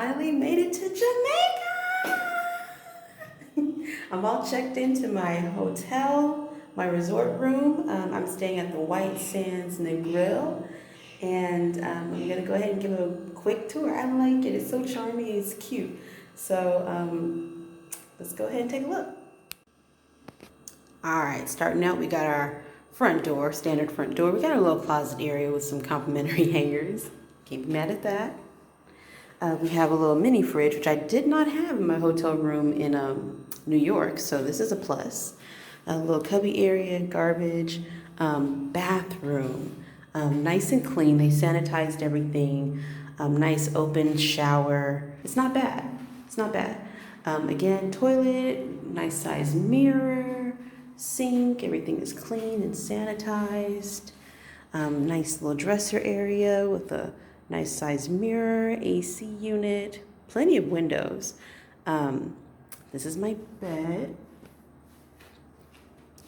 finally made it to Jamaica. I'm all checked into my hotel, my resort room. I'm staying at the White Sands Negril, and I'm gonna go ahead and give it a quick tour. I like it. It's so charming. It's cute. So let's go ahead and take a look. All right, starting out, we got our front door, standard front door. We got a little closet area with some complimentary hangers. Can't be mad at that. We have a little mini fridge, which I did not have in my hotel room in New York, so this is a plus. A little cubby area, garbage, bathroom, nice and clean. They sanitized everything. Nice open shower. It's not bad. It's not bad. Again, toilet, nice size mirror, sink. Everything is clean and sanitized. Nice little dresser area with a nice size mirror, AC unit, plenty of windows. This is my bed.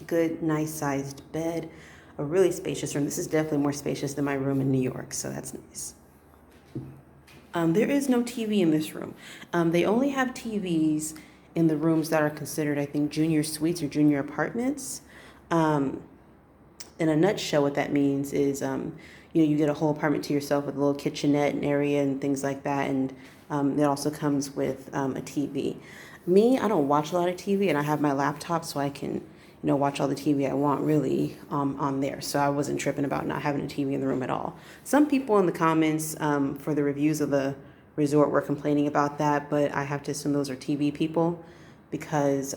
Good, nice sized bed. A really spacious room. This is definitely more spacious than my room in New York, so that's nice. There is no TV in this room. They only have TVs in the rooms that are considered, I think, junior suites or junior apartments. In a nutshell, what that means is, you get a whole apartment to yourself with a little kitchenette and area and things like that. And it also comes with a TV. Me, I don't watch a lot of TV, and I have my laptop so I can, watch all the TV I want really on there. So I wasn't tripping about not having a TV in the room at all. Some people in the comments for the reviews of the resort were complaining about that, but I have to assume those are TV people because,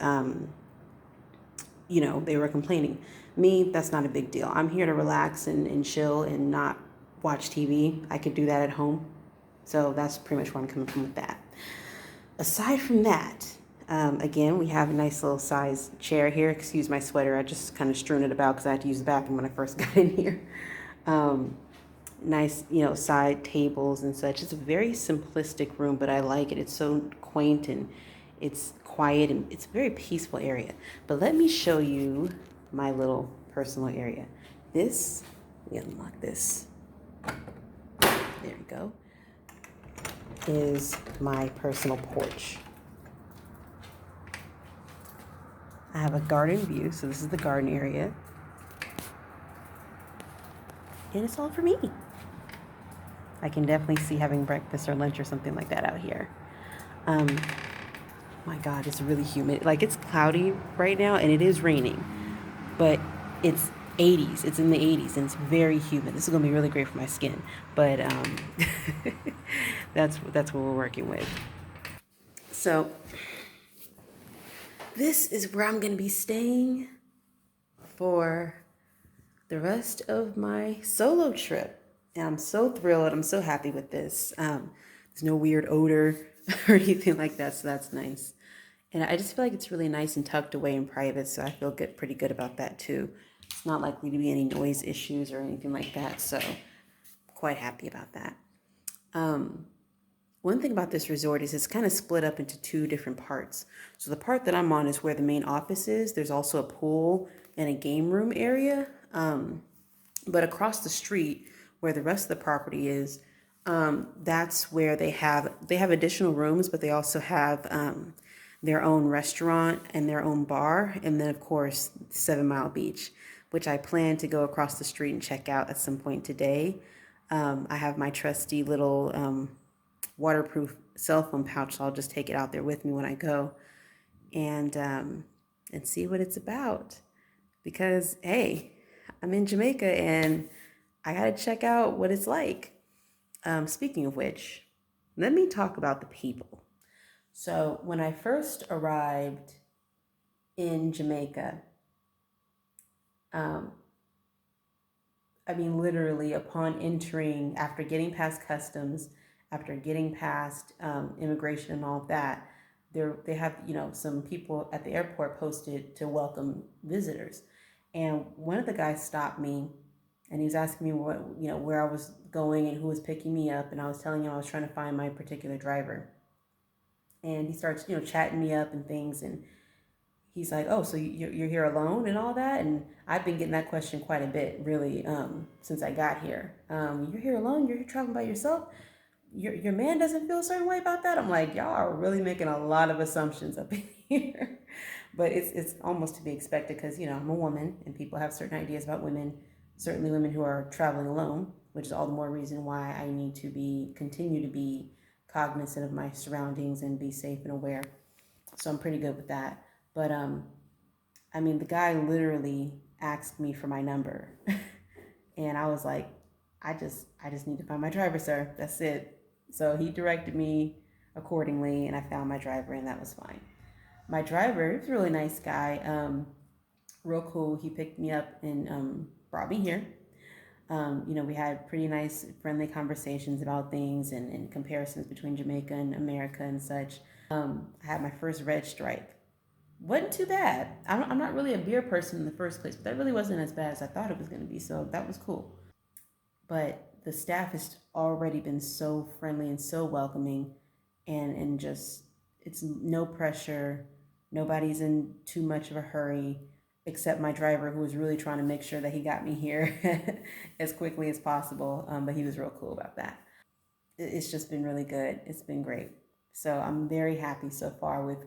they were complaining. Me, that's not a big deal. I'm here to relax and chill and not watch TV. I could do that at home. So that's pretty much where I'm coming from with that. Aside from that, again, we have a nice little size chair here. Excuse my sweater. I just kind of strewn it about because I had to use the bathroom when I first got in here. Nice, side tables and such. It's a very simplistic room, but I like it. It's so quaint and it's quiet and it's a very peaceful area. But let me show you my little personal area. Let me unlock this. There we go. Is my personal porch. I have a garden view, so this is the garden area. And it's all for me. I can definitely see having breakfast or lunch or something like that out here. My God, it's really humid. Like, it's cloudy right now and it is raining, but it's 80s. It's in the 80s and it's very humid. This is gonna be really great for my skin, but that's what we're working with. So this is where I'm gonna be staying for the rest of my solo trip. And I'm so thrilled. I'm so happy with this. There's no weird odor or anything like that, so that's nice. And I just feel like it's really nice and tucked away and private, so I feel pretty good about that too. It's not likely to be any noise issues or anything like that, so quite happy about that. One thing about this resort is it's kind of split up into two different parts. So the part that I'm on is where the main office is. There's also a pool and a game room area. But across the street, where the rest of the property is, that's where they have additional rooms, but they also have their own restaurant and their own bar. And then, of course, 7 Mile Beach, which I plan to go across the street and check out at some point today. I have my trusty little waterproof cell phone pouch, so I'll just take it out there with me when I go and see what it's about. Because, hey, I'm in Jamaica and I gotta check out what it's like. Speaking of which, let me talk about the people. So when I first arrived in Jamaica, literally upon entering, after getting past customs, after getting past immigration and all of that, they have, some people at the airport posted to welcome visitors. And one of the guys stopped me and he was asking me where I was going and who was picking me up. And I was telling him I was trying to find my particular driver. And he starts, chatting me up and things. And he's like, oh, so you're here alone and all that? And I've been getting that question quite a bit, really, since I got here. You're here alone? You're here traveling by yourself? your man doesn't feel a certain way about that? I'm like, y'all are really making a lot of assumptions up in here. But it's almost to be expected because, you know, I'm a woman and people have certain ideas about women, certainly women who are traveling alone, which is all the more reason why I need to continue to be cognizant of my surroundings and be safe and aware. So I'm pretty good with that. But I mean, the guy literally asked me for my number. And I was like, I just need to find my driver, sir. That's it. So he directed me accordingly, and I found my driver, and that was fine. My driver, he's a really nice guy, real cool. He picked me up and brought me here. You know, we had pretty nice, friendly conversations about things and comparisons between Jamaica and America and such. I had my first red stripe. Wasn't too bad. I'm not really a beer person in the first place, but that really wasn't as bad as I thought it was going to be, so that was cool. But the staff has already been so friendly and so welcoming, and just, it's no pressure. Nobody's in too much of a hurry, except my driver, who was really trying to make sure that he got me here as quickly as possible. But he was real cool about that. It's just been really good. It's been great. So I'm very happy so far with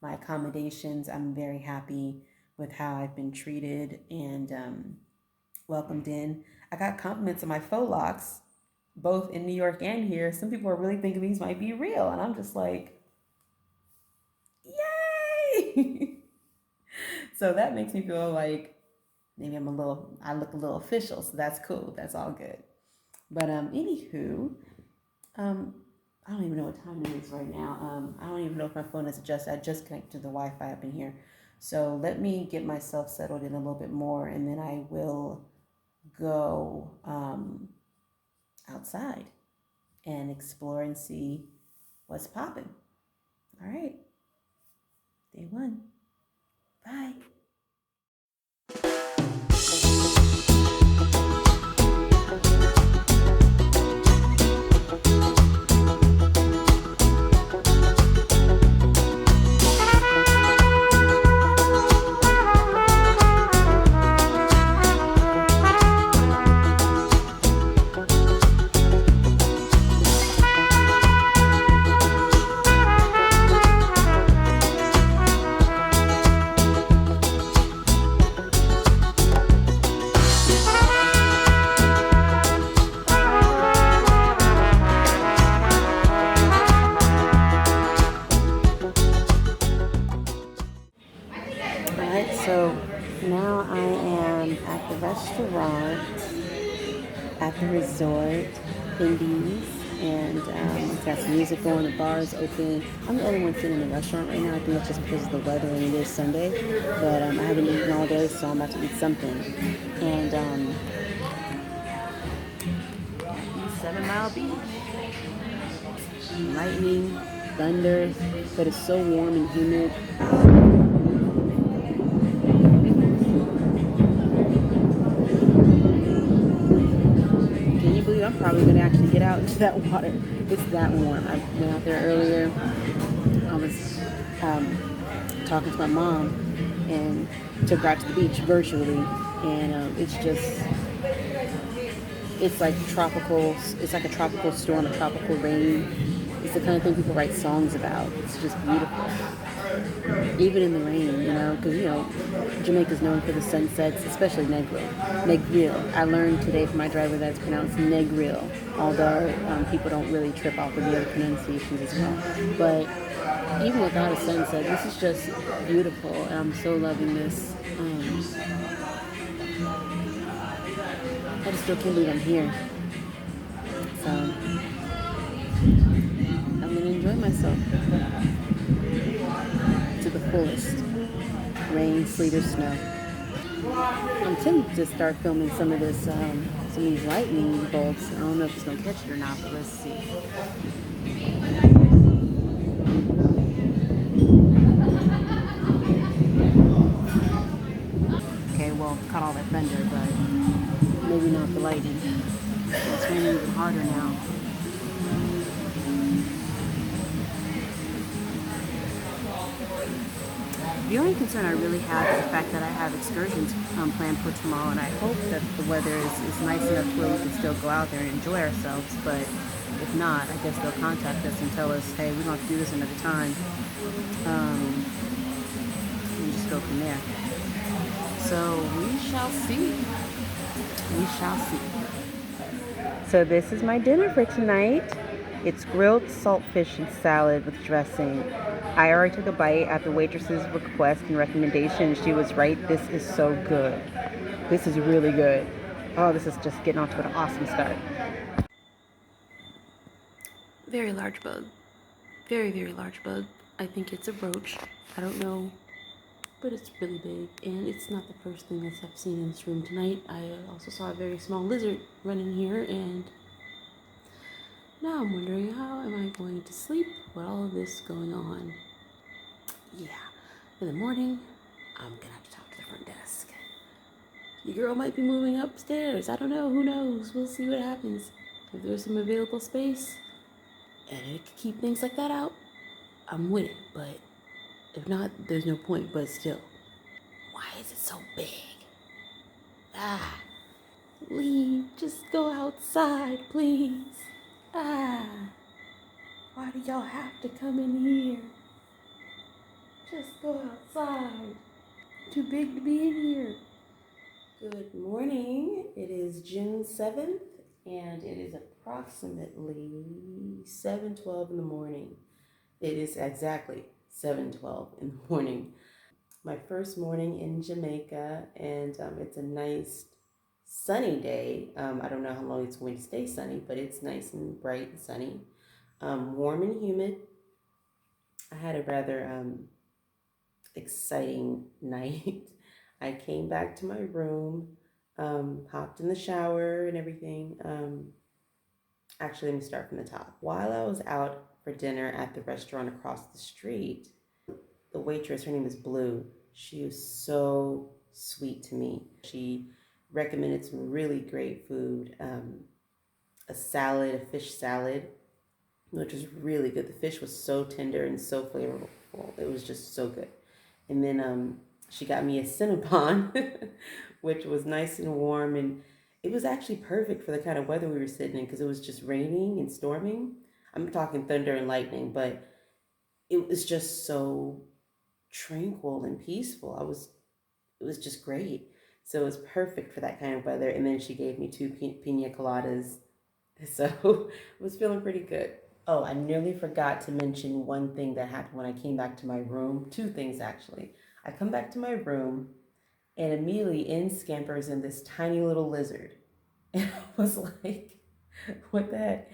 my accommodations. I'm very happy with how I've been treated and welcomed in. I got compliments on my faux locks, both in New York and here. Some people are really thinking these might be real, and I'm just like, yay! So that makes me feel like maybe I look a little official, so that's cool. That's all good. But anywho, I don't even know what time it is right now. I don't even know if my phone is adjusted. I just connected to the Wi-Fi up in here. So let me get myself settled in a little bit more, and then I will go outside and explore and see what's popping. All right. Day one. Bye. So now I am at the restaurant at the resort, Indies, and it's got some music going, the bar is open. I'm the only one sitting in the restaurant right now. I think it's just because of the weather and it is Sunday, but I haven't eaten all day, so I'm about to eat something. And 7 Mile Beach. Lightning, thunder, but it's so warm and humid. I'm probably going to actually get out into that water. It's that warm. I went out there earlier. I was talking to my mom and took her out to the beach virtually. And it's like tropical. It's like a tropical storm, a tropical rain. It's the kind of thing people write songs about. It's just beautiful. Even in the rain, you know, because, you know, Jamaica's known for the sunsets, especially Negril. Negril. I learned today from my driver that it's pronounced Negril, although people don't really trip off of the other pronunciations as well. But even without a sunset, this is just beautiful, and I'm so loving this. I just still can't believe I'm here. So, I'm going to enjoy myself to the fullest. Rain, sleet, or snow. I'm tempted to start filming some of these lightning bolts. I don't know if it's going to catch it or not, but let's see. Okay, well, caught all that thunder, but maybe not the lightning. It's raining even harder now. The only concern I really have is the fact that I have excursions planned for tomorrow, and I hope that the weather is nice enough to where we can still go out there and enjoy ourselves. But if not, I guess they'll contact us and tell us, hey, we're going to have to do this another time. And just go from there. So we shall see. We shall see. So this is my dinner for tonight. It's grilled saltfish and salad with dressing. I already took a bite at the waitress's request and recommendation. She was right. This is so good. This is really good. Oh, this is just getting off to an awesome start. Very large bug. Very, very large bug. I think it's a roach. I don't know, but it's really big. And it's not the first thing that I've seen in this room tonight. I also saw a very small lizard running here, and now I'm wondering, how am I going to sleep with all of this going on? Yeah, in the morning, I'm gonna have to talk to the front desk. Your girl might be moving upstairs. I don't know, who knows? We'll see what happens. If there's some available space, and it could keep things like that out, I'm with it. But if not, there's no point. But still, why is it so big? Leave, just go outside, please. Why do y'all have to come in here? Just go outside. Too big to be in here. Good morning. It is June 7th, and it is approximately 7:12 in the morning. It is exactly 7:12 in the morning. My first morning in Jamaica, and it's a nice sunny day. I don't know how long it's going to stay sunny, but it's nice and bright and sunny. Warm and humid. I had a rather exciting night. I came back to my room, hopped in the shower and everything. Actually, let me start from the top. While I was out for dinner at the restaurant across the street, the waitress, her name is Blue, she was so sweet to me. She recommended some really great food, a salad, a fish salad, which was really good. The fish was so tender and so flavorful. It was just so good. And then she got me a Cinnabon, which was nice and warm. And it was actually perfect for the kind of weather we were sitting in, because it was just raining and storming. I'm talking thunder and lightning, but it was just so tranquil and peaceful. It was just great. So it was perfect for that kind of weather. And then she gave me two pina coladas. So I was feeling pretty good. Oh, I nearly forgot to mention one thing that happened when I came back to my room. Two things, actually. I come back to my room, and immediately in scampers in this tiny little lizard. And I was like, what the heck?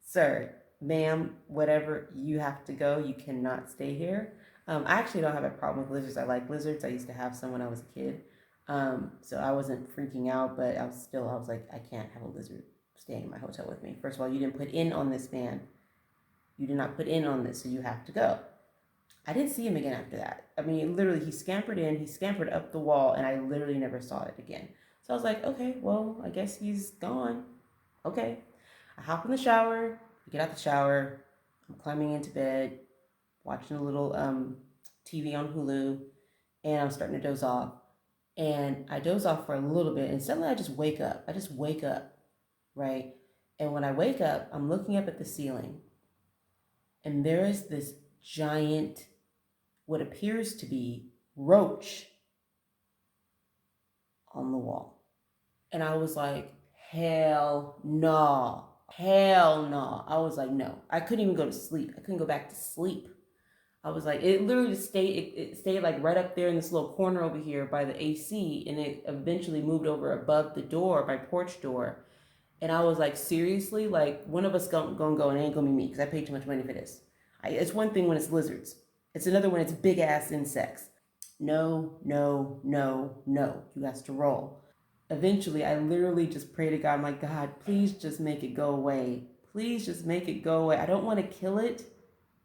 Sir, ma'am, whatever, you have to go. You cannot stay here. I actually don't have a problem with lizards. I like lizards. I used to have some when I was a kid. So I wasn't freaking out, but I was like, I can't have a lizard staying in my hotel with me. First of all, you didn't put in on this, man. You did not put in on this, so you have to go. I didn't see him again after that. I mean, literally, he scampered in, he scampered up the wall, and I literally never saw it again. So I was like, okay, well, I guess he's gone. Okay. I hop in the shower, get out the shower, I'm climbing into bed, watching a little TV on Hulu, and I'm starting to doze off. And I doze off for a little bit, and suddenly I just wake up. Right? And when I wake up, I'm looking up at the ceiling, and there is this giant, what appears to be roach on the wall. And I was like, hell no. Hell no. I was like, no. I couldn't even go to sleep. I couldn't go back to sleep. I was like, it literally just stayed, it stayed like right up there in this little corner over here by the AC, and it eventually moved over above the door, my porch door. And I was like, seriously? Like, one of us gonna go, and it ain't gonna be me, because I paid too much money for this. It's one thing when it's lizards. It's another when it's big ass insects. No, no, no, no. You got to roll. Eventually, I literally just pray to God. I'm like, God, please just make it go away. Please just make it go away. I don't want to kill it.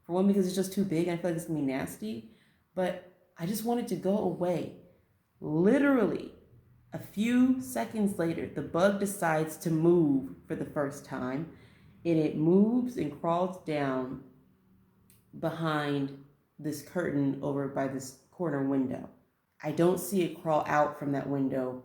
For one, because it's just too big. I feel like it's going to be nasty. But I just want it to go away. Literally, a few seconds later, the bug decides to move for the first time. And it moves and crawls down behind this curtain over by this corner window. I don't see it crawl out from that window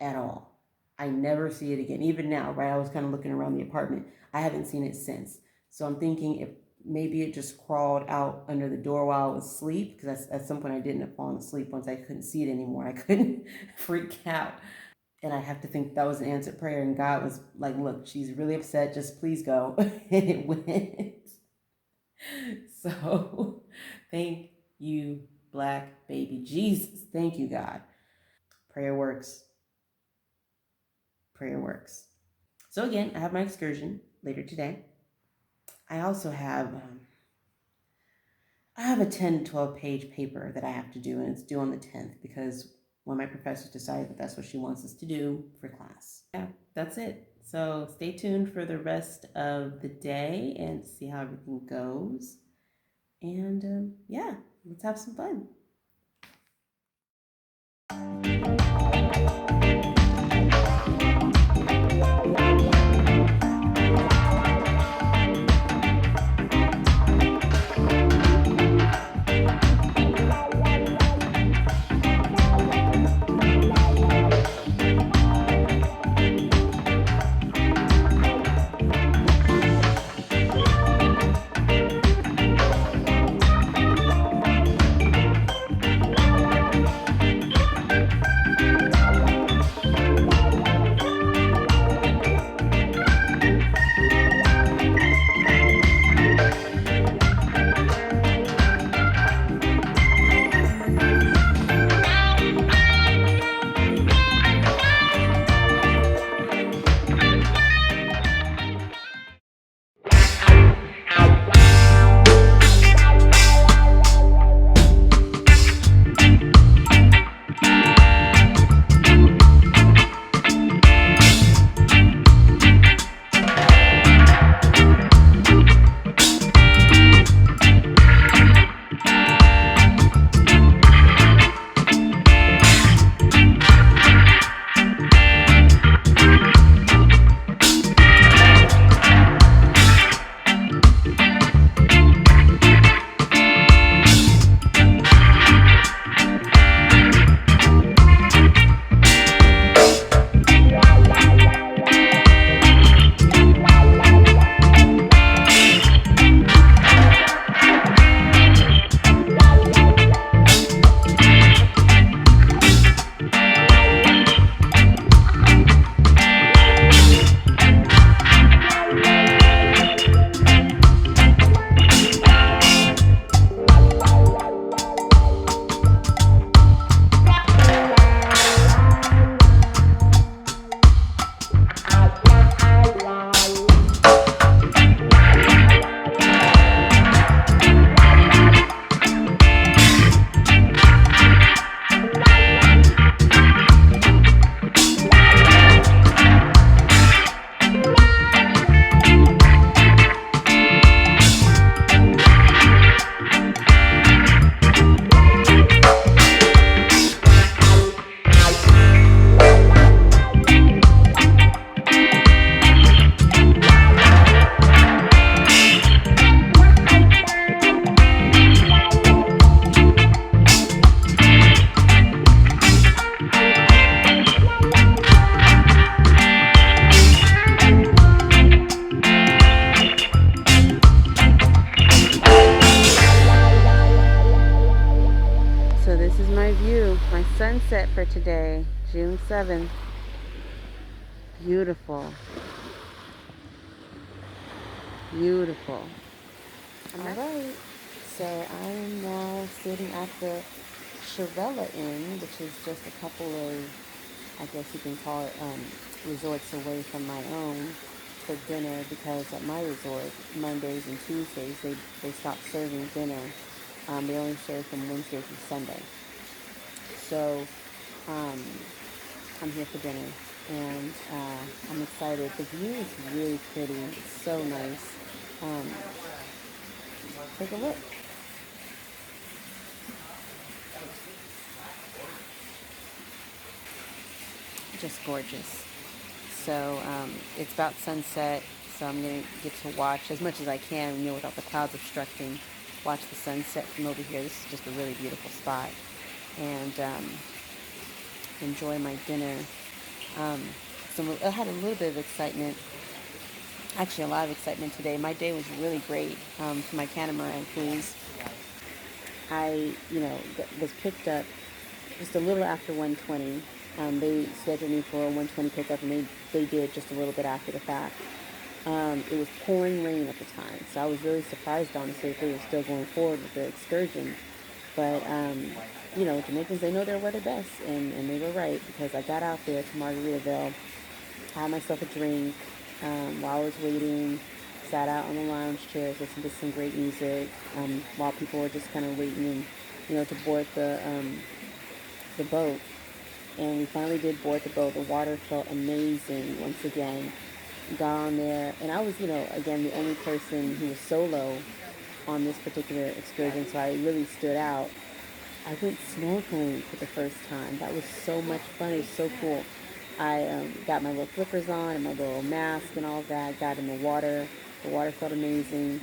at all. I never see it again. Even now, right? I was kind of looking around the apartment. I haven't seen it since. So I'm thinking if maybe it just crawled out under the door while I was asleep, because at some point I didn't have fallen asleep once I couldn't see it anymore. I couldn't freak out. And I have to think that was an answered prayer. And God was like, look, she's really upset. Just please go. And it went. So thank you, Black baby Jesus. Thank you, God. Prayer works. Prayer works. So again, I have my excursion later today. I also have a 10 to 12 page paper that I have to do, and it's due on the 10th because one of my professors decided that that's what she wants us to do for class. Yeah, that's it. So stay tuned for the rest of the day and see how everything goes. And yeah, let's have some fun. sunset for today, June 7th. Beautiful. Beautiful. Alright, so I am now sitting at the CEDELLA Inn, which is just a couple of, I guess you can call it, resorts away from my own, for dinner, because at my resort, Mondays and Tuesdays, they stop serving dinner. They only serve from Wednesday through Sunday. So I'm here for dinner, and I'm excited. The view is really pretty. It's so nice. Take a look. Just gorgeous. So it's about sunset, so I'm going to get to watch as much as I can, without the clouds obstructing, watch the sunset from over here. This is just a really beautiful spot. and enjoy my dinner. So I had a little bit of excitement, actually a lot of excitement today. My day was really great for my catamaran cruise. I, was picked up just a little after 1:20. They scheduled me for a 1:20 pickup, and they did just a little bit after the fact. It was pouring rain at the time, so I was really surprised, honestly, that they were still going forward with the excursion. But, Jamaicans, they know their weather best, and they were right, because I got out there to Margaritaville, had myself a drink while I was waiting, sat out on the lounge chairs, listened to some great music while people were just kind of waiting, to board the boat. And we finally did board the boat. The water felt amazing once again. Got on there, and I was, again, the only person who was solo on this particular excursion, so I really stood out. I went snorkeling for the first time. That was so much fun. It was so cool. I got my little flippers on and my little mask and all that. Got in the water. The water felt amazing,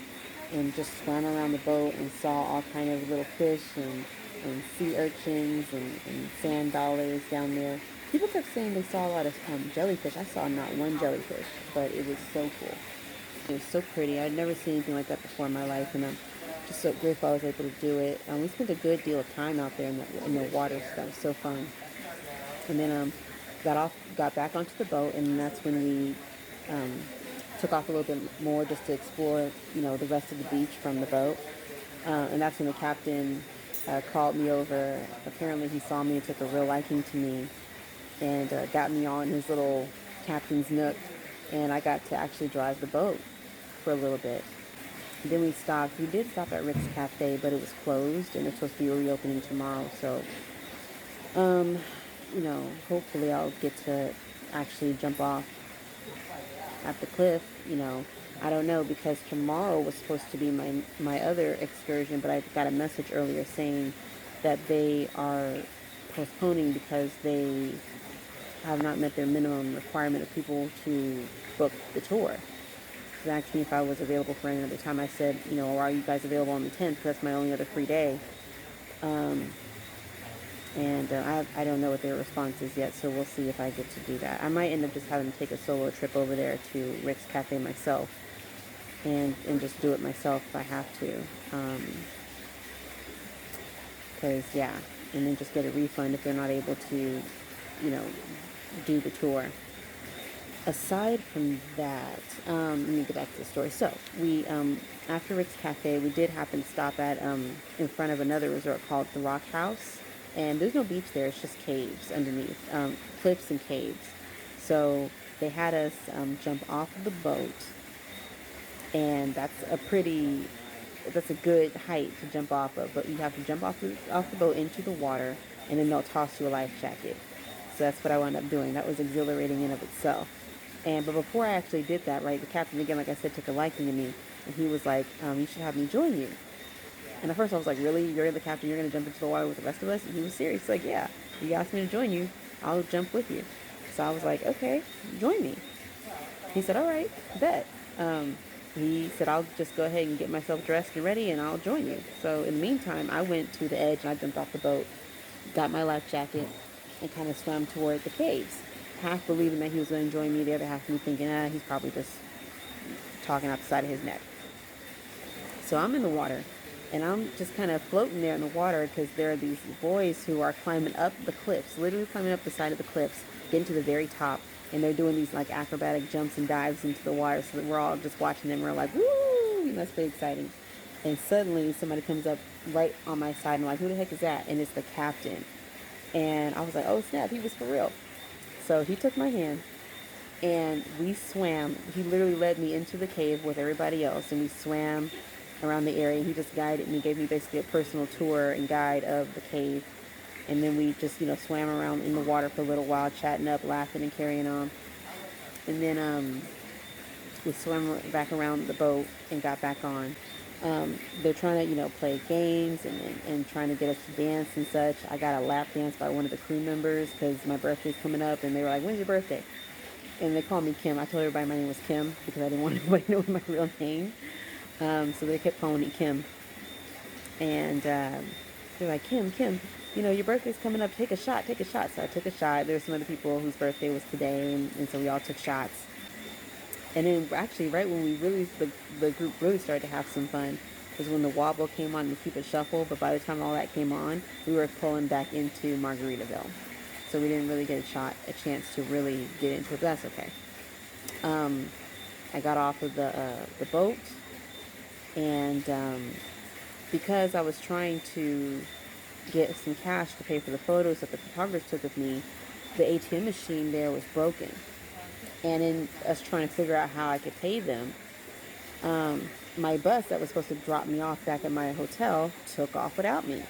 and just swam around the boat and saw all kind of little fish and sea urchins and sand dollars down there. People kept saying they saw a lot of jellyfish. I saw not one jellyfish, but it was so cool. It was so pretty. I'd never seen anything like that before in my life, and I'm just so grateful I was able to do it. We spent a good deal of time out there in the water, so that was so fun. And then got back onto the boat, and that's when we took off a little bit more just to explore, the rest of the beach from the boat. And that's when the captain called me over. Apparently he saw me and took a real liking to me, and got me on his little captain's nook, and I got to actually drive the boat for a little bit. And then we stopped. We did stop at Rick's Cafe, but it was closed, and it's supposed to be reopening tomorrow. So, hopefully I'll get to actually jump off at the cliff. I don't know, because tomorrow was supposed to be my other excursion, but I got a message earlier saying that they are postponing because they have not met their minimum requirement of people to book the tour. They asked me if I was available for any other time. I said, are you guys available on the 10th? That's my only other free day. I don't know what their response is yet, so we'll see if I get to do that. I might end up just having to take a solo trip over there to Rick's Cafe myself and just do it myself if I have to. And then just get a refund if they're not able to, do the tour. Aside from that, let me get back to the story. So we, after Rick's Cafe, we did happen to stop at in front of another resort called the Rock House, and there's no beach there. It's just caves underneath, cliffs and caves. So they had us jump off of the boat, and that's a good height to jump off of. But you have to jump off the boat into the water, and then they'll toss you a life jacket. So that's what I wound up doing. That was exhilarating in of itself. But before I actually did that, right, the captain, again, like I said, took a liking to me. And he was like, you should have me join you. And at first I was like, really? You're the captain? You're going to jump into the water with the rest of us? And he was serious. He's like, yeah, you asked me to join you. I'll jump with you. So I was like, okay, join me. He said, all right, bet. He said, I'll just go ahead and get myself dressed and ready, and I'll join you. So in the meantime, I went to the edge, and I jumped off the boat, got my life jacket, and kind of swam toward the caves, half believing that he was going to join me, the other half of me thinking, he's probably just talking out the side of his neck. So I'm in the water, and I'm just kind of floating there in the water because there are these boys who are climbing up the cliffs, literally climbing up the side of the cliffs, getting to the very top, and they're doing these like acrobatic jumps and dives into the water, so that we're all just watching them. We're like, woo! That's pretty exciting. And suddenly somebody comes up right on my side, and I'm like, who the heck is that? And it's the captain. And I was like, oh snap, he was for real. So he took my hand, and we swam. He literally led me into the cave with everybody else, and we swam around the area. He just guided me, gave me basically a personal tour and guide of the cave. And then we just, swam around in the water for a little while, chatting up, laughing, and carrying on. And then we swam back around the boat and got back on. They're trying to, play games and trying to get us to dance and such. I got a lap dance by one of the crew members because my birthday's coming up, and they were like, when's your birthday? And they called me Kim. I told everybody my name was Kim because I didn't want anybody to know my real name. So they kept calling me Kim. And They're like, Kim, you know, your birthday's coming up. Take a shot, take a shot. So I took a shot. There were some other people whose birthday was today, and so we all took shots. And then actually, right when we really, the group really started to have some fun, was when the wobble came on to keep it shuffle. But by the time all that came on, we were pulling back into Margaritaville. So we didn't really get a chance to really get into it, but that's okay. I got off of the boat, and because I was trying to get some cash to pay for the photos that the photographers took of me, the ATM machine there was broken. And in us trying to figure out how I could pay them, my bus that was supposed to drop me off back at my hotel took off without me.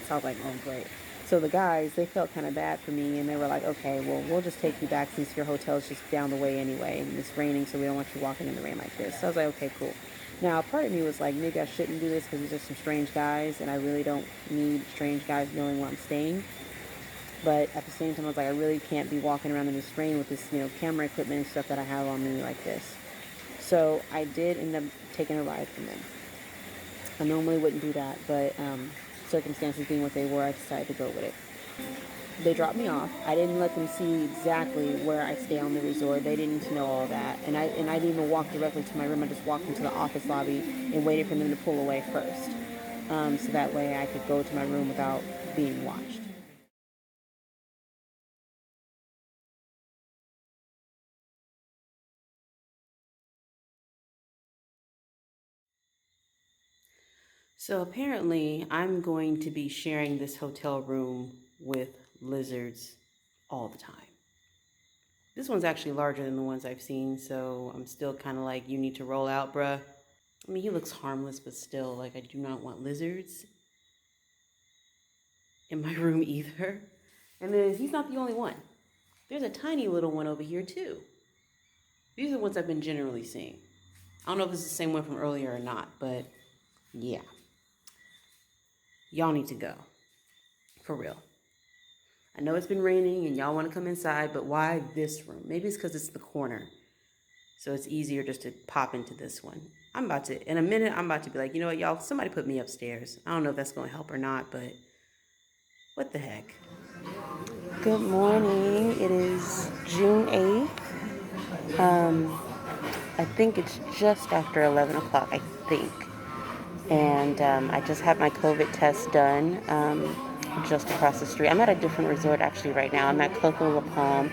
So I was like, oh, great. So the guys, they felt kind of bad for me, and they were like, okay, well, we'll just take you back since your hotel's just down the way anyway, and it's raining, so we don't want you walking in the rain like this. So I was like, okay, cool. Now, part of me was like, maybe I shouldn't do this because these are some strange guys, and I really don't need strange guys knowing where I'm staying. But at the same time, I was like, I really can't be walking around in this rain with this, you know, camera equipment and stuff that I have on me like this. So I did end up taking a ride from them. I normally wouldn't do that, but circumstances being what they were, I decided to go with it. They dropped me off. I didn't let them see exactly where I stay on the resort. They didn't know all that. And I didn't even walk directly to my room. I just walked into the office lobby and waited for them to pull away first. So that way I could go to my room without being watched. So apparently, I'm going to be sharing this hotel room with lizards all the time. This one's actually larger than the ones I've seen, so I'm still kind of like, you need to roll out, bruh. I mean, he looks harmless, but still, like, I do not want lizards in my room either. And then he's not the only one. There's a tiny little one over here, too. These are the ones I've been generally seeing. I don't know if it's the same one from earlier or not, but yeah. Y'all need to go. For real. I know it's been raining and y'all want to come inside, but why this room? Maybe it's because it's the corner. So it's easier just to pop into this one. In a minute, I'm about to be like, you know what, y'all, somebody put me upstairs. I don't know if that's going to help or not, but what the heck? Good morning. It is June 8th. I think it's just after 11 o'clock, I think. And I just had my COVID test done just across the street. I'm at a different resort actually right now. I'm at Coco La Palm,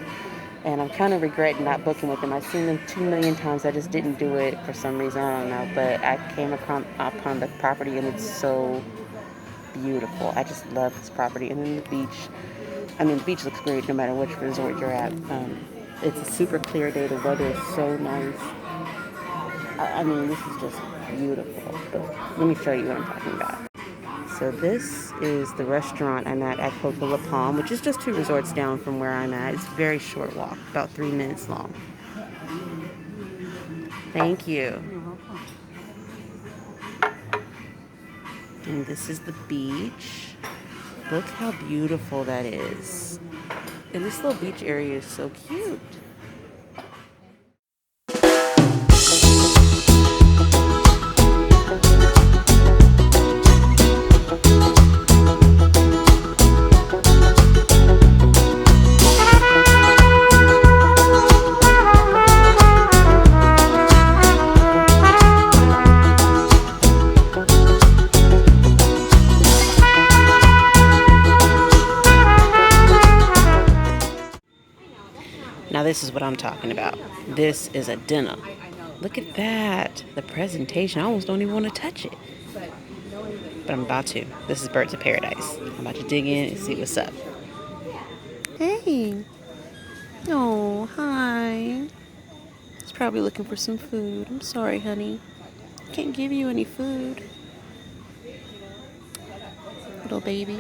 and I'm kind of regretting not booking with them. I've seen them 2 million times. I just didn't do it for some reason. I don't know. But I came upon the property, and it's so beautiful. I just love this property. And then the beach. I mean, the beach looks great no matter which resort you're at. It's a super clear day. The weather is so nice. I mean, this is just beautiful. But let me show you what I'm talking about. So this is the restaurant I'm at Coco La Palm, which is just 2 resorts down from where I'm at. It's a very short walk, about 3 minutes long. Thank you. And this is the beach. Look how beautiful that is. And this little beach area is so cute. Now this is what I'm talking about. This is a dinner. Look at that. The presentation. I almost don't even want to touch it. But I'm about to. This is Birds of Paradise. I'm about to dig in and see what's up. Hey. Oh, hi. He's probably looking for some food. I'm sorry, honey. Can't give you any food. Little baby.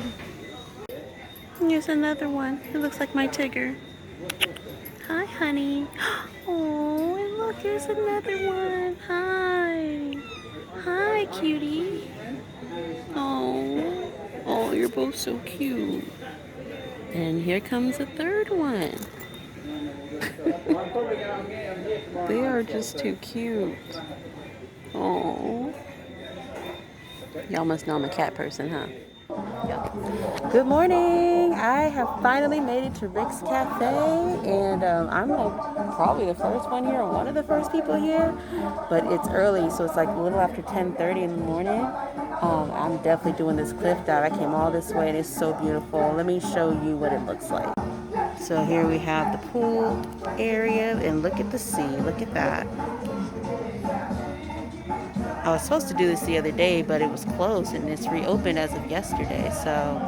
Here's another one. It looks like my Tigger. Hi, honey. Oh, and look, here's another one. Hi. Hi, cutie. Oh. Oh, you're both so cute. And here comes a third one. They are just too cute. Oh. Y'all must know I'm a cat person, huh? Yep. Good morning. I have finally made it to Rick's Cafe, and I'm like probably the first one here, or one of the first people here. But it's early, so it's like a little after 10:30 in the morning. I'm definitely doing this cliff dive. I came all this way, and it's so beautiful. Let me show you what it looks like. So here we have the pool area, and look at the sea. Look at that. I was supposed to do this the other day, but it was closed, and it's reopened as of yesterday, so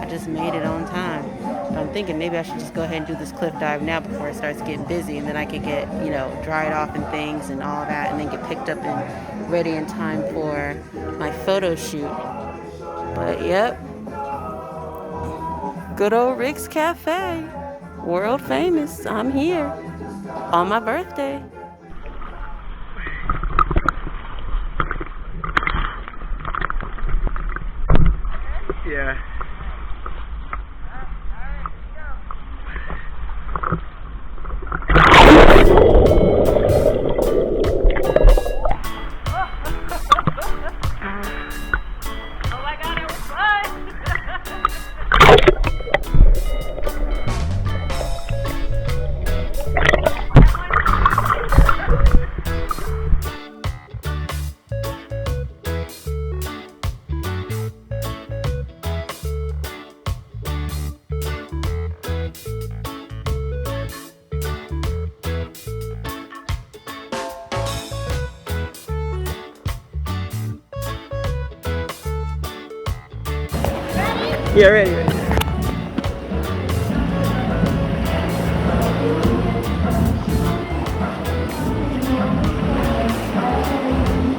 I just made it on time. But I'm thinking maybe I should just go ahead and do this cliff dive now before it starts getting busy, and then I could get, dried off and things and all that, and then get picked up and ready in time for my photo shoot. But yep, good old Rick's Cafe, world famous. I'm here on my birthday. Yeah. Oh my God, it was fun! Yeah, ready.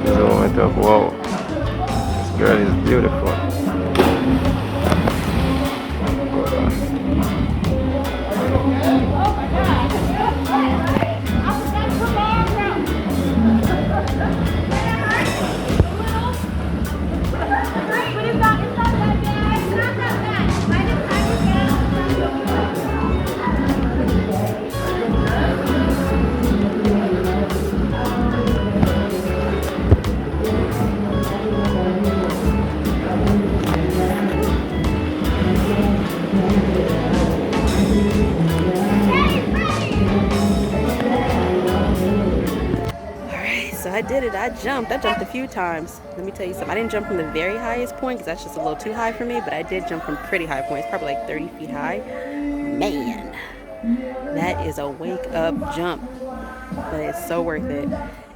This is a moment of wow. This girl is beautiful. Hold on. So I did it. I jumped a few times. Let me tell you something. I didn't jump from the very highest point because that's just a little too high for me, but I did jump from pretty high points, probably like 30 feet high. Man, that is a wake up jump, but it's so worth it.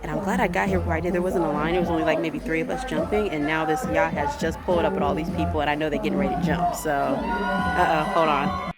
And I'm glad I got here before I did. There wasn't a line. It was only like maybe 3 of us jumping, and now this yacht has just pulled up with all these people, and I know they're getting ready to jump. So, hold on.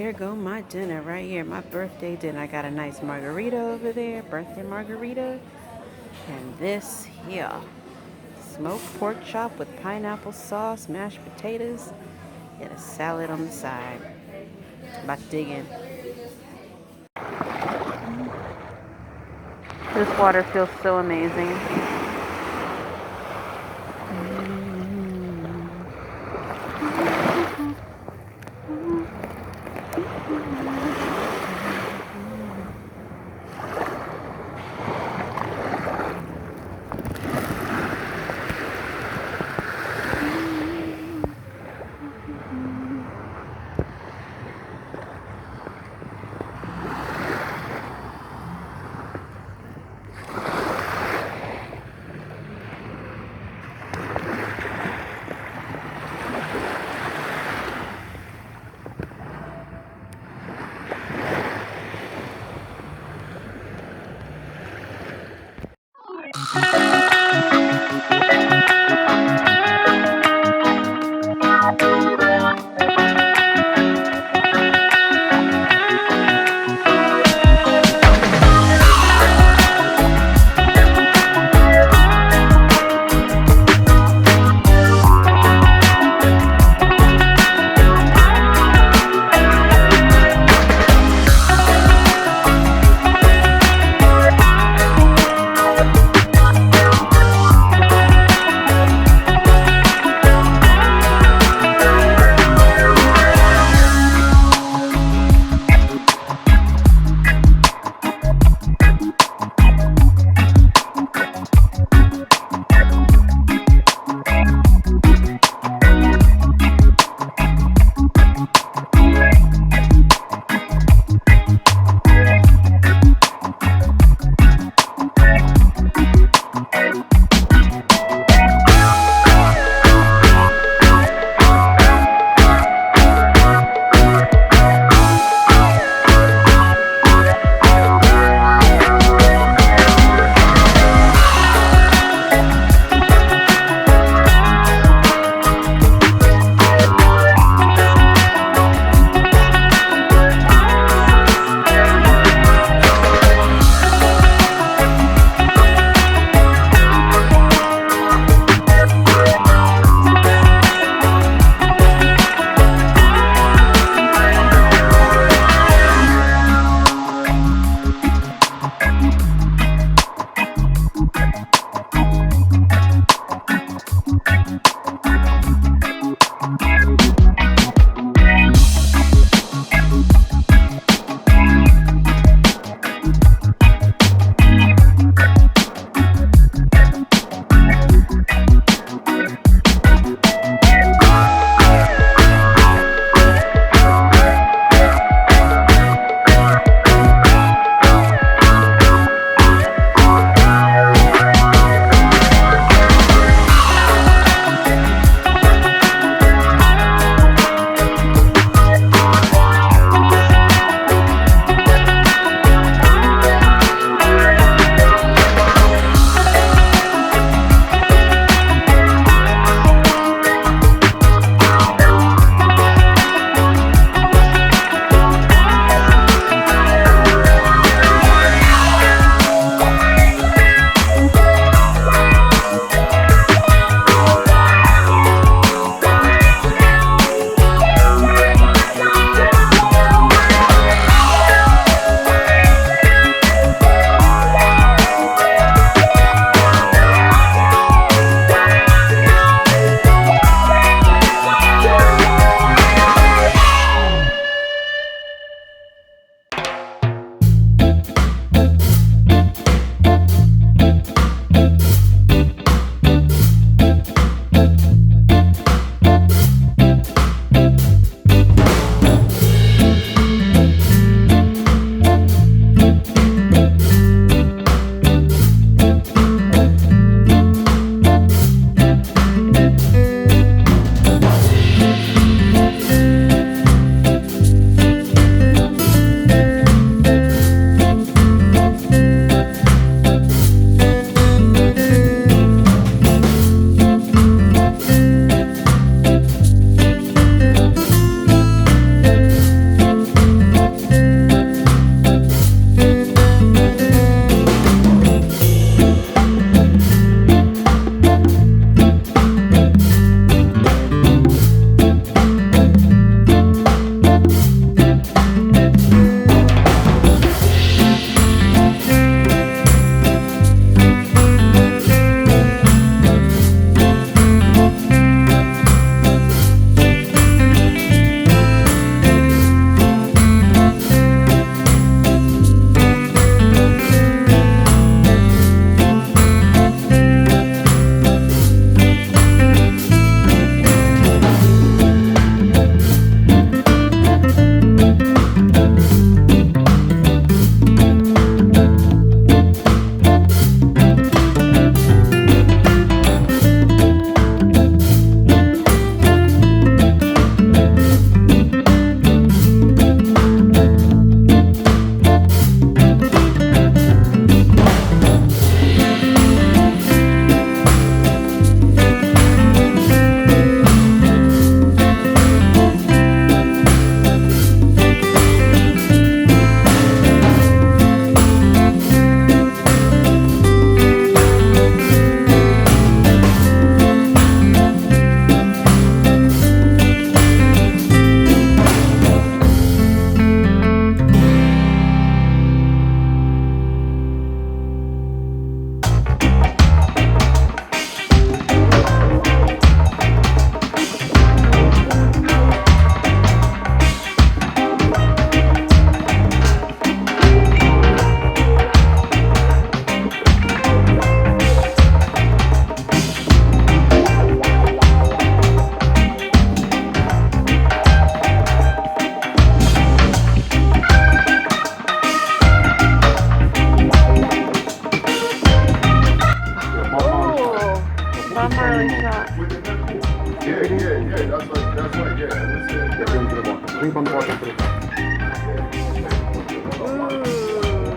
there go my dinner right here, my birthday dinner. I got a nice margarita over there, birthday margarita. And this here, smoked pork chop with pineapple sauce, mashed potatoes, and a salad on the side. About to dig in. This water feels so amazing.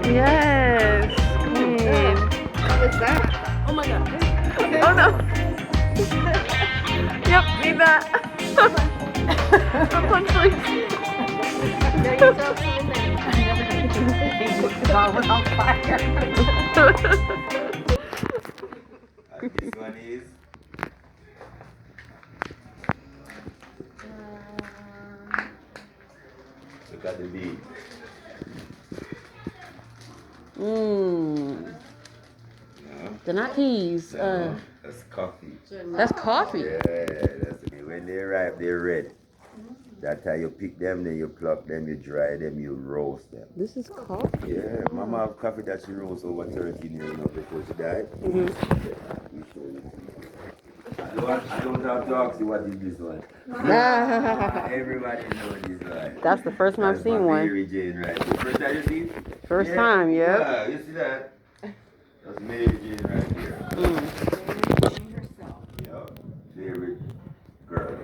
Yes. Queen. What's that? Oh my god. Oh no. Yep, need that. One please. On fire. This one is look at the beat. Mmm. No, They're not peas. no, that's coffee. That's coffee. Yeah, that's it. When they ripe, they're red. That's how you pick them, then you pluck them, you dry them, you roast them. This is coffee. Yeah, Mama have coffee that she roast over 13 years now before she died. Mm-hmm. We show you. I don't have to ask you what is this one. Everybody knows this one. That's the first time I've That's seen my one. Mary Jane right there. First time you see it? First time, yep. Yeah, you see that? That's Mary Jane right here. Yep, favorite girl.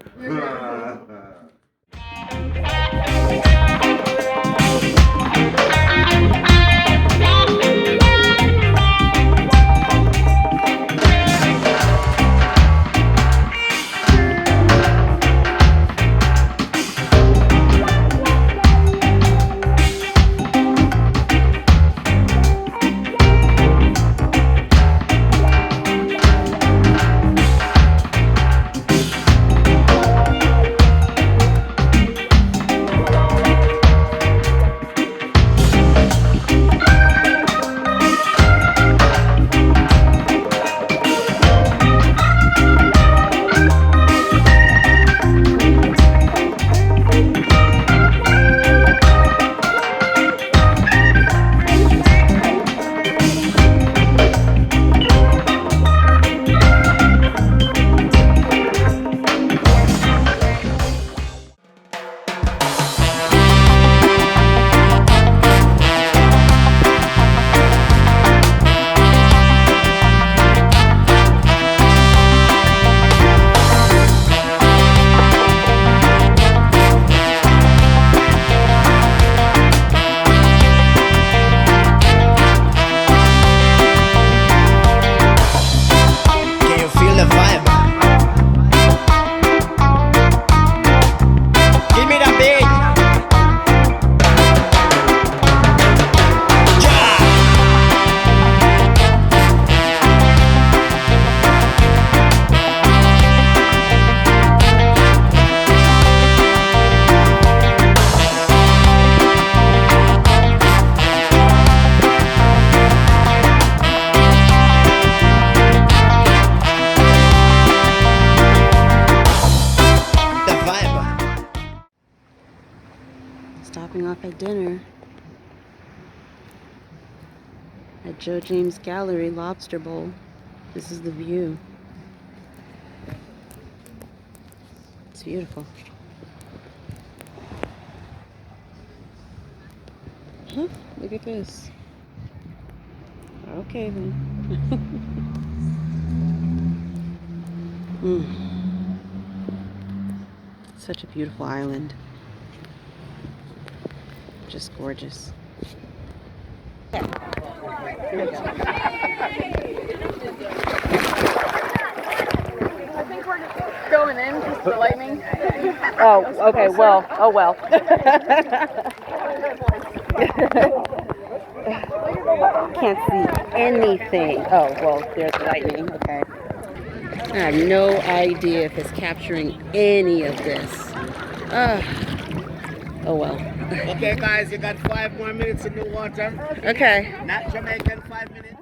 Stopping off at dinner at Joe James Gallery Lobster Bowl. This is the view. It's beautiful. Huh, look at this. Okay then. Such a beautiful island. Just gorgeous. I think we're just going in because of the lightning. Oh, okay, well, oh well. Can't see anything. Oh, well, there's the lightning, okay. I have no idea if it's capturing any of this. Oh well. Okay, guys, you got 5 more minutes in the water. Okay. Not Jamaican 5 minutes.